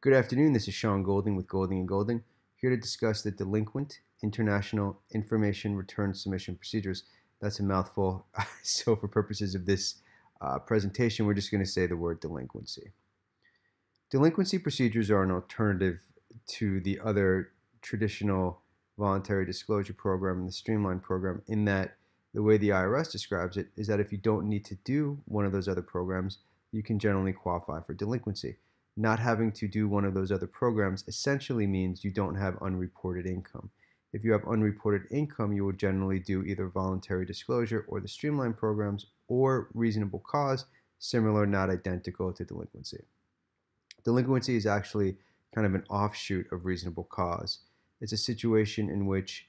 Good afternoon, this is Sean Golding with Golding & Golding, here to discuss the Delinquent International Information Return Submission Procedures. That's a mouthful, so for purposes of this presentation, we're just going to say the word delinquency. Delinquency procedures are an alternative to the other traditional voluntary disclosure program and the Streamlined program, in that the way the IRS describes it is that if you don't need to do one of those other programs, you can generally qualify for delinquency. Not having to do one of those other programs essentially means you don't have unreported income. If you have unreported income, you will generally do either voluntary disclosure or the Streamlined programs, or reasonable cause, similar, not identical to delinquency. Delinquency is actually kind of an offshoot of reasonable cause. It's a situation in which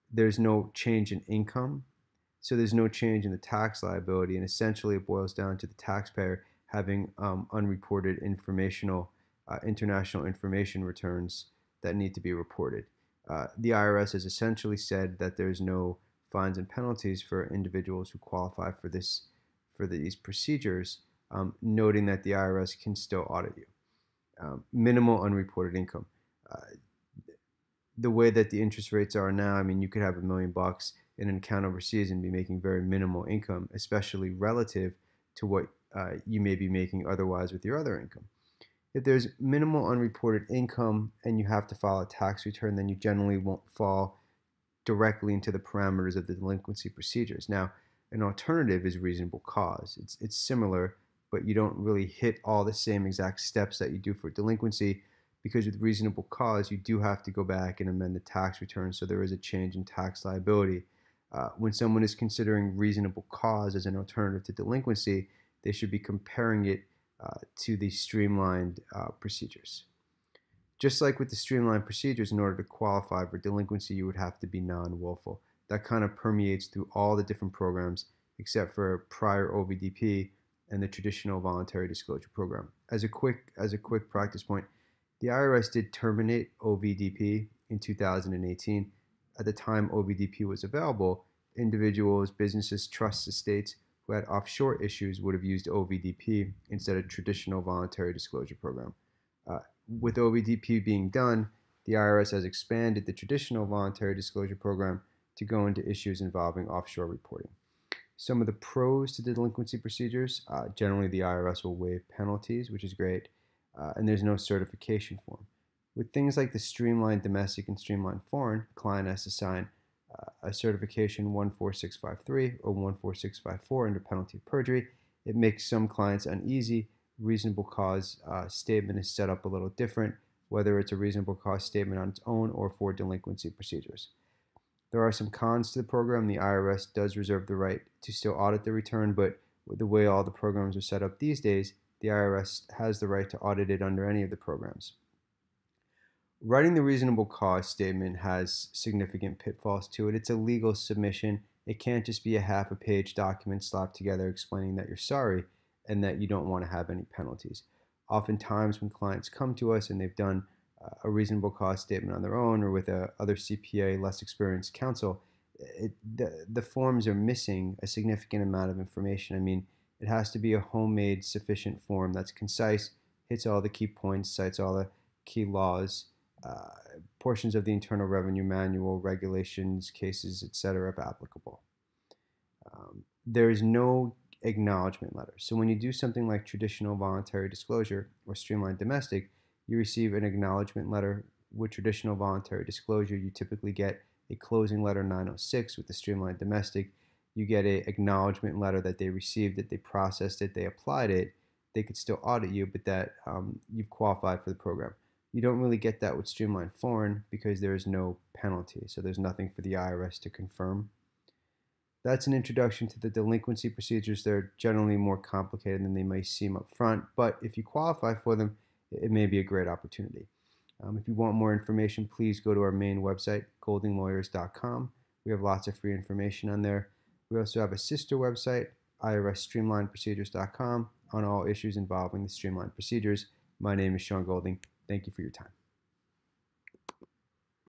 there's no change in income, so there's no change in the tax liability, and essentially it boils down to the taxpayer having unreported international information returns that need to be reported. The IRS has essentially said that there's no fines and penalties for individuals who qualify for these procedures, noting that the IRS can still audit you. Minimal unreported income. The way that the interest rates are now, I mean, you could have $1 million in an account overseas and be making very minimal income, especially relative to what you may be making otherwise with your other income. If there's minimal unreported income and you have to file a tax return, then you generally won't fall directly into the parameters of the delinquency procedures. Now, an alternative is reasonable cause. It's similar, but you don't really hit all the same exact steps that you do for delinquency, because with reasonable cause, you do have to go back and amend the tax return, so there is a change in tax liability. When someone is considering reasonable cause as an alternative to delinquency, they should be comparing it to the streamlined procedures. Just like with the streamlined procedures, in order to qualify for delinquency, you would have to be non-willful. That kind of permeates through all the different programs except for prior OVDP and the traditional voluntary disclosure program. As a quick practice point, the IRS did terminate OVDP in 2018. At the time OVDP was available, individuals, businesses, trusts, estates who had offshore issues would have used OVDP instead of traditional voluntary disclosure program. With OVDP being done, the IRS has expanded the traditional voluntary disclosure program to go into issues involving offshore reporting. Some of the pros to delinquency procedures: generally the IRS will waive penalties, which is great, and there's no certification form. With things like the Streamlined Domestic and Streamlined Foreign, client has to sign a certification 14653 or 14654 under penalty of perjury. It makes some clients uneasy. Reasonable cause statement is set up a little different, whether it's a reasonable cause statement on its own or for delinquency procedures. There are some cons to the program. The IRS does reserve the right to still audit the return, but with the way all the programs are set up these days, the IRS has the right to audit it under any of the programs. Writing the reasonable cause statement has significant pitfalls to it. It's a legal submission. It can't just be a half a page document slapped together explaining that you're sorry and that you don't want to have any penalties. Oftentimes when clients come to us and they've done a reasonable cause statement on their own or with other CPA, less experienced counsel, the forms are missing a significant amount of information. I mean, it has to be a homemade sufficient form that's concise, hits all the key points, cites all the key laws, portions of the Internal Revenue Manual, regulations, cases, etc. if applicable. There is no acknowledgement letter. So when you do something like traditional voluntary disclosure or streamlined domestic, you receive an acknowledgement letter. With traditional voluntary disclosure, you typically get a closing letter 906. With the streamlined domestic, you get an acknowledgement letter that they received it, they processed it, they applied it. They could still audit you, but that you've qualified for the program. You don't really get that with Streamlined Foreign because there is no penalty, so there's nothing for the IRS to confirm. That's an introduction to the delinquency procedures. They're generally more complicated than they may seem up front, but if you qualify for them, it may be a great opportunity. If you want more information, please go to our main website, goldinglawyers.com. We have lots of free information on there. We also have a sister website, IRSstreamlinedprocedures.com, on all issues involving the streamlined procedures. My name is Sean Golding. Thank you for your time.